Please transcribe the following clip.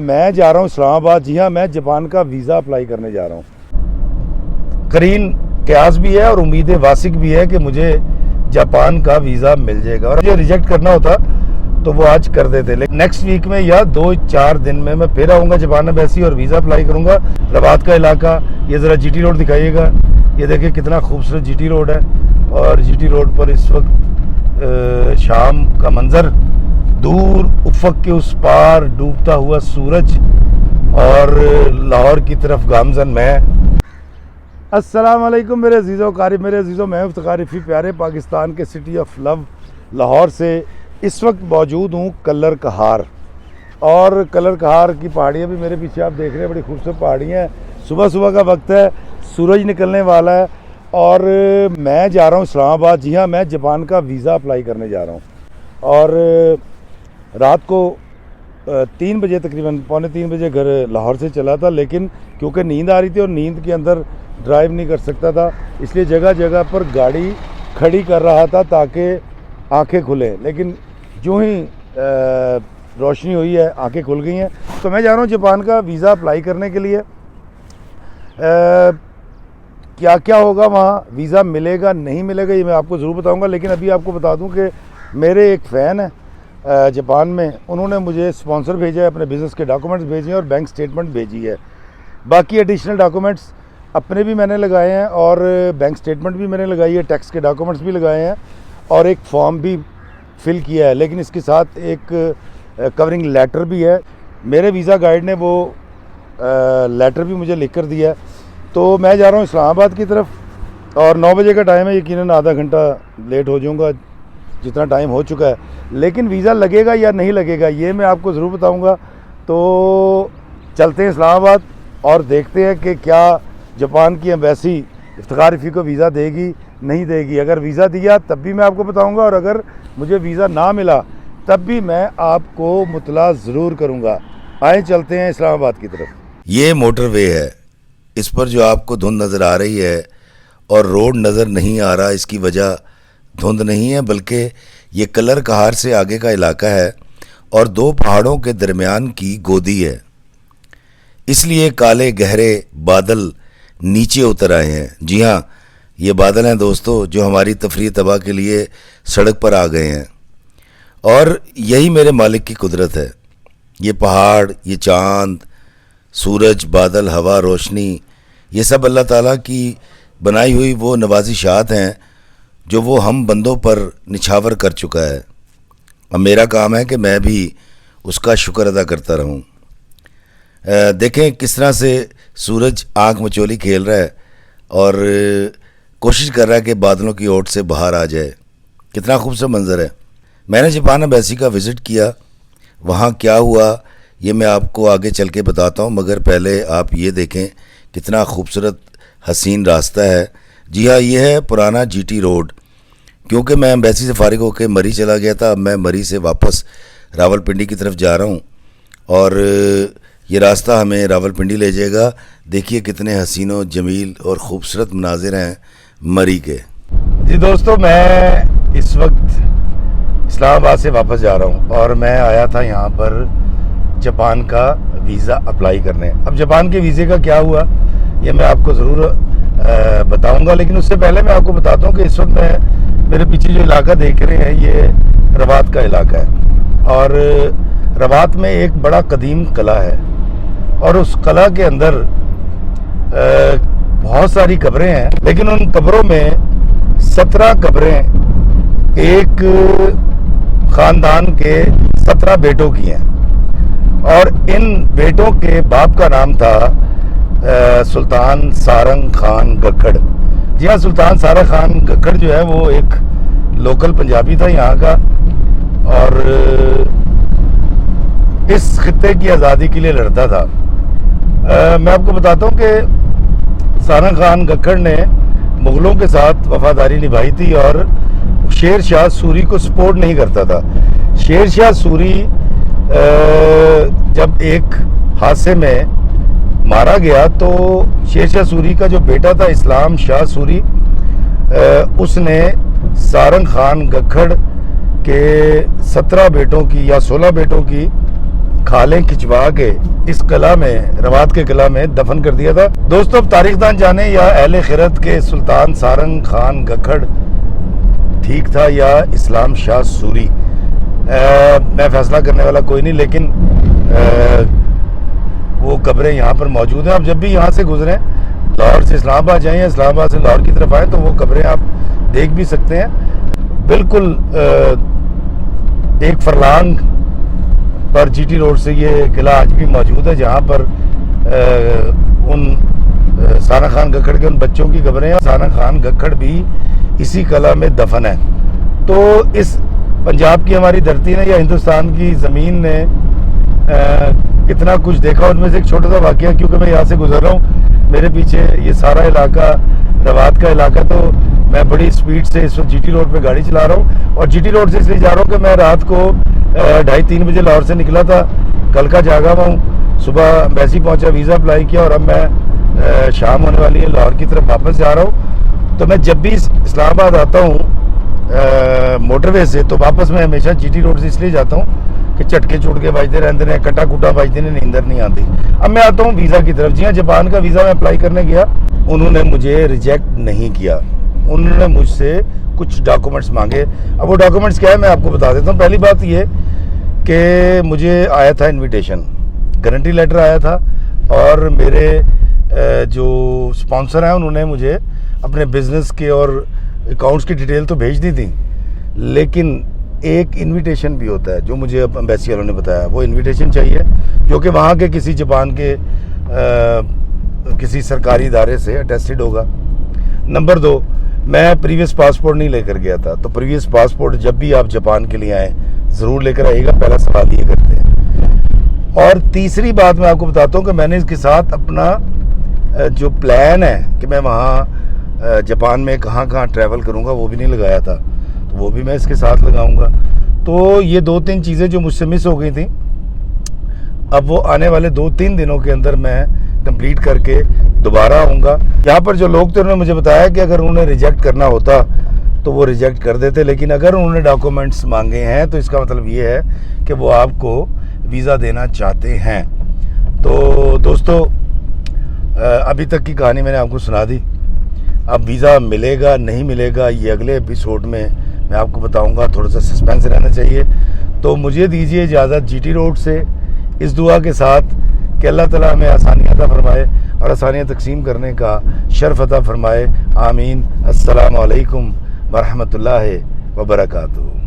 मैं जा रहा हूँ इस्लामाबाद। जी हाँ, मैं जापान का वीज़ा अप्लाई करने जा रहा हूँ। करीन क्यास भी है और उम्मीद वासिक भी है कि मुझे जापान का वीज़ा मिल जाएगा, और मुझे रिजेक्ट करना होता तो वो आज कर देते, लेकिन नेक्स्ट वीक में या 2-4 दिन में मैं फिर आऊँगा जापान एम्बेसी और वीज़ा अप्लाई करूँगा। रबात का इलाका, ये ज़रा जीटी रोड दिखाइएगा। ये देखिए कितना खूबसूरत जीटी रोड है, और जीटी रोड पर इस वक्त शाम का मंज़र, दूर उफ़क़ के उस पार डूबता हुआ सूरज और लाहौर की तरफ गामजन मैं। अस्सलाम वालेकुम मेरे अजीज़ों क़ारिब, मेरे अजीज़ों, मैं इफ्तिखार प्यारे पाकिस्तान के सिटी ऑफ लव लाहौर से इस वक्त मौजूद हूँ कलर कहार। और कलर कहार की पहाड़ियाँ भी मेरे पीछे आप देख रहे हैं, बड़ी खूबसूरत पहाड़ियाँ हैं। सुबह सुबह का वक्त है, सूरज निकलने वाला है और मैं जा रहा हूँ इस्लामाबाद। जी हाँ, मैं जापान का वीज़ा अप्लाई करने जा रहा हूँ। और रात को 3 बजे, तकरीबन 2:45 बजे घर लाहौर से चला था, लेकिन क्योंकि नींद आ रही थी और नींद के अंदर ड्राइव नहीं कर सकता था, इसलिए जगह जगह पर गाड़ी खड़ी कर रहा था ताकि आंखें खुलें। लेकिन जो ही रोशनी हुई है, आंखें खुल गई हैं। तो मैं जा रहा हूँ जापान का वीज़ा अप्लाई करने के लिए। क्या क्या होगा वहाँ, वीज़ा मिलेगा नहीं मिलेगा, ये मैं आपको ज़रूर बताऊँगा। लेकिन अभी आपको बता दूँ कि मेरे एक फ़ैन है जापान में, उन्होंने मुझे स्पॉन्सर भेजा है, अपने बिज़नेस के डॉक्यूमेंट्स भेजे हैं और बैंक स्टेटमेंट भेजी है। बाकी एडिशनल डॉक्यूमेंट्स अपने भी मैंने लगाए हैं और बैंक स्टेटमेंट भी मैंने लगाई है, टैक्स के डॉक्यूमेंट्स भी लगाए हैं और एक फॉर्म भी फिल किया है। लेकिन इसके साथ एक कवरिंग लेटर भी है। मेरे वीज़ा गाइड ने वो लेटर भी मुझे लिख कर दिया है। तो मैं जा रहा हूँ इस्लामाबाद की तरफ और 9 बजे का टाइम है। यकीनन आधा घंटा लेट हो जाऊँगा, जितना टाइम हो चुका है। लेकिन वीज़ा लगेगा या नहीं लगेगा ये मैं आपको ज़रूर बताऊंगा। तो चलते हैं इस्लामाबाद और देखते हैं कि क्या जापान की एम्बेसी इफ्तिखार रफ़ी को वीज़ा देगी नहीं देगी। अगर वीज़ा दिया तब भी मैं आपको बताऊंगा, और अगर मुझे वीज़ा ना मिला तब भी मैं आपको मुतला ज़रूर करूँगा। आए चलते हैं इस्लामाबाद की तरफ। ये मोटरवे है, इस पर जो आपको धुंध नज़र आ रही है और रोड नज़र नहीं आ रहा, इसकी वजह धुंध नहीं है बल्कि ये कलर कहार से आगे का इलाका है और 2 पहाड़ों के दरमियान की गोदी है, इसलिए काले गहरे बादल नीचे उतर आए हैं। जी हाँ, ये बादल हैं दोस्तों जो हमारी तफरीह तबाह के लिए सड़क पर आ गए हैं, और यही मेरे मालिक की कुदरत है। ये पहाड़, ये चाँद, सूरज, बादल, हवा, रोशनी, ये सब अल्लाह ताला की बनाई हुई वो नवाजिशात हैं जो वो हम बंदों पर निछावर कर चुका है। अब मेरा काम है कि मैं भी उसका शुक्र अदा करता रहूं। देखें किस तरह से सूरज आँख मचोली खेल रहा है और कोशिश कर रहा है कि बादलों की ओट से बाहर आ जाए। कितना खूबसूरत मंज़र है। मैंने जापान एम्बेसी का विज़िट किया, वहाँ क्या हुआ ये मैं आपको आगे चल के बताता हूँ, मगर पहले आप ये देखें कितना खूबसूरत हसीन रास्ता है। जी हाँ, ये है पुराना जीटी रोड। क्योंकि मैं एम्बेसी से फारिग होकर मरी चला गया था, अब मैं मरी से वापस रावलपिंडी की तरफ जा रहा हूँ और ये रास्ता हमें रावलपिंडी ले जाएगा। देखिए कितने हसीनो जमील और ख़ूबसूरत मनाजिर हैं मरी के। जी दोस्तों, मैं इस वक्त इस्लामाबाद से वापस जा रहा हूँ और मैं आया था यहाँ पर जापान का वीज़ा अप्लाई करने। अब जापान के वीज़े का क्या हुआ ये मैं आपको ज़रूर बताऊंगा, लेकिन उससे पहले मैं आपको बताता हूँ कि इस वक्त मैं मेरे पीछे जो इलाका देख रहे हैं ये रबात का इलाका है, और रबात में एक बड़ा कदीम किला है और उस किला के अंदर बहुत सारी कब्रें हैं, लेकिन उन कब्रों में 17 कब्रें एक ख़ानदान के 17 बेटों की हैं, और इन बेटों के बाप का नाम था सुल्तान सारंग खान गखड़। जी हाँ, सुल्तान सारंग खान गखड़ जो है वो एक लोकल पंजाबी था यहाँ का, और इस खित्ते की आज़ादी के लिए लड़ता था। मैं आपको बताता हूँ कि सारंग खान गखड़ ने मुग़लों के साथ वफादारी निभाई थी और शेर शाह सूरी को सपोर्ट नहीं करता था। शेर शाह सूरी जब एक हादसे में मारा गया तो शेर शाह सूरी का जो बेटा था इस्लाम शाह सूरी, उसने सारंग खान गखड़ के 17 बेटों की या 16 बेटों की खालें खिंचवा के इस कला में, रवात के कला में दफन कर दिया था। दोस्तों, अब तारीखदान जाने या अहले खिरत के सुल्तान सारंग खान गखड़ ठीक था या इस्लाम शाह सूरी, मैं फैसला करने वाला कोई नहीं, लेकिन वो कब्रें यहाँ पर मौजूद हैं। आप जब भी यहाँ से गुजरें, लाहौर से इस्लामाबाद जाएं या इस्लामाबाद से लाहौर की तरफ आएँ, तो वो कब्रें आप देख भी सकते हैं। बिल्कुल एक फरलांग पर जीटी रोड से ये किला आज भी मौजूद है, जहाँ पर उन साना खान गखड़ के उन बच्चों की कब्रें हैं। साना खान गखड़ भी इसी कला में दफन है। तो इस पंजाब की हमारी धरती ने या हिंदुस्तान की ज़मीन ने कितना कुछ देखा। उनमें से एक छोटा सा वाक़या, क्योंकि मैं यहाँ से गुजर रहा हूँ, मेरे पीछे ये सारा इलाका रवात का इलाका, तो मैं बड़ी स्पीड से इस वक्त जीटी रोड पे गाड़ी चला रहा हूँ। और जीटी रोड से इसलिए जा रहा हूँ कि मैं रात को 2:30-3 बजे लाहौर से निकला था, कल का जागा हुआ हूँ। सुबह एम्बेसी पहुँचा, वीज़ा अप्लाई किया और अब मैं शाम होने वाली है, लाहौर की तरफ वापस जा रहा हूँ। तो मैं जब भी इस्लामाबाद आता हूँ मोटरवे से, तो वापस मैं हमेशा जीटी रोड से इसलिए जाता हूँ कि झटके चुटके बजते रहते हैं, कटा कुटा बजते हैं, नींदर नहीं आती। अब मैं आता हूँ वीज़ा की तरफ। जी हाँ, जापान का वीज़ा मैं अप्लाई करने गया, उन्होंने मुझे रिजेक्ट नहीं किया। उन्होंने मुझसे कुछ डॉक्यूमेंट्स मांगे। अब वो डॉक्यूमेंट्स क्या है मैं आपको बता देता हूँ। पहली बात ये कि मुझे आया था इनविटेशन, गारंटी लेटर आया था, और मेरे जो स्पॉन्सर हैं उन्होंने मुझे अपने बिज़नेस के और अकाउंट्स की डिटेल तो भेज दी थी, लेकिन एक इनविटेशन भी होता है जो मुझे एम्बेसी वालों ने बताया। वो इनविटेशन चाहिए जो कि वहाँ के किसी जापान के किसी सरकारी इदारे से अटेस्टेड होगा। नंबर 2, मैं प्रीवियस पासपोर्ट नहीं लेकर गया था, तो प्रीवियस पासपोर्ट जब भी आप जापान के लिए आएँ ज़रूर लेकर आइएगा, पहला सवाल ये करते हैं। और तीसरी बात मैं आपको बताता हूँ कि मैंने इसके साथ अपना जो प्लान है कि मैं वहाँ जापान में कहाँ कहाँ ट्रैवल करूँगा वो भी नहीं लगाया था, तो वो भी मैं इसके साथ लगाऊंगा। तो ये 2-3 चीज़ें जो मुझसे मिस हो गई थी, अब वो आने वाले 2-3 दिनों के अंदर मैं कंप्लीट करके दोबारा आऊँगा। यहाँ पर जो लोग थे उन्होंने मुझे बताया कि अगर उन्हें रिजेक्ट करना होता तो वो रिजेक्ट कर देते, लेकिन अगर उन्होंने डॉक्यूमेंट्स मांगे हैं तो इसका मतलब ये है कि वो आपको वीज़ा देना चाहते हैं। तो दोस्तों, अभी तक की कहानी मैंने आपको सुना दी। अब वीज़ा मिलेगा नहीं मिलेगा ये अगले एपिसोड में मैं आपको बताऊंगा, थोड़ा सा सस्पेंस रहना चाहिए। तो मुझे दीजिए इजाज़त जीटी रोड से, इस दुआ के साथ कि अल्लाह ताला हमें आसानियाँ अता फरमाए और आसानियाँ तकसीम करने का शर्फ अता फरमाए। आमीन। अस्सलामु अलैकुम वरहमतुल्लाहि वबरकातुहू।